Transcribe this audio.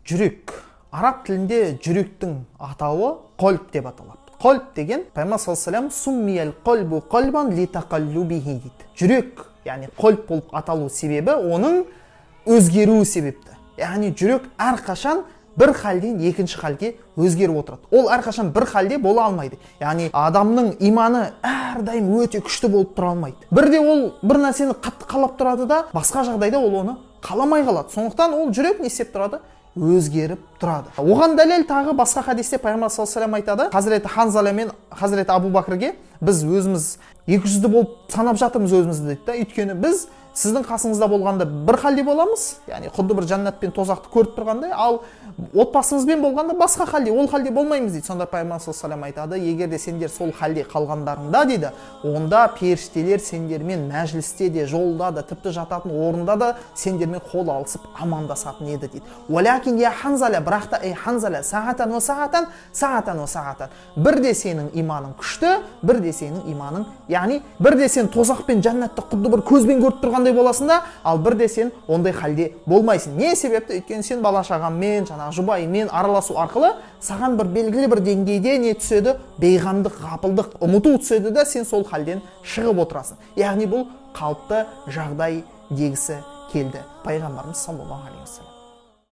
Жүрек. Араб тілінде жүректің атауы қолб деп аталады. Қолб деген Пайғамбар саллаллаху алейхи ва саллям суммиял қолбу қолбан литақаллубихи дейді. Жүрек, яғни қолб болып аталу себебі оның өзгеруі себепті. Яғни жүрек әрқашан бір халден екінші халге өзгеріп отырады. Ол әрқашан бір халде бола алмайды. Яғни адамның иманы әрдайым өте күшті болып тұра алмайды. Бірде ол бір нәрсені қатты қалап тұрады да, басқа жағдайда ол оны қаламай қалады. Сондықтан ол жүрек не істеп тұрады? Өзгеріп тұрады. Оған дәлел тағы басқа хадисте Пайғамбар саллаллаху алейхи ва саллям айтады: Хазіреті Ханзала мен Хазіреті Абу Бакрге біз өзіміз 200-ді болып санап жатырмыз өзімізді дейді да. Өйткені біз сіздің қасыңызда болғанда бір халде боламыз, яғни құдды бір жәннат пен тозақты көріп тұрғандай, ал отбасымызбен болғанда басқа халде, ол халде болмаймыз дейді. Сонда Пайғамбар саллаллаху алейхи ва саллям айтады: егер де сендер сол халде қалғандарыңда дейді, онда періштелер сендермен мәжілісте де, жолда да, тіпті жататын орында да сендермен қол алысып амандасатын еді дейді. Уәләкин я Ханзала, бірақ та ей Ханзала, сағатан ва сағатан, сағатан ва сағатан. Бірде сенің иманың күшті, бірде сенің иманың, яғни бірде сен тозақ пен жәннатты құдды бір көзбен көріп тұрғандай боласың да, ал бірде сен ондай халде болмайсың. Не себепті? Өйткені сен бала шағаңмен, жаңағы жұбайыңмен араласу арқылы саған бір белгілі бір деңгейде не түседі? Бейғамдық, ғапылдық, ұмыту түседі да, сен сол халден шығып отырасың. Яғни бұл қалыпты жағдай дегісі келді Пайғамбарымыз саллаллаху алейхи ва саллям.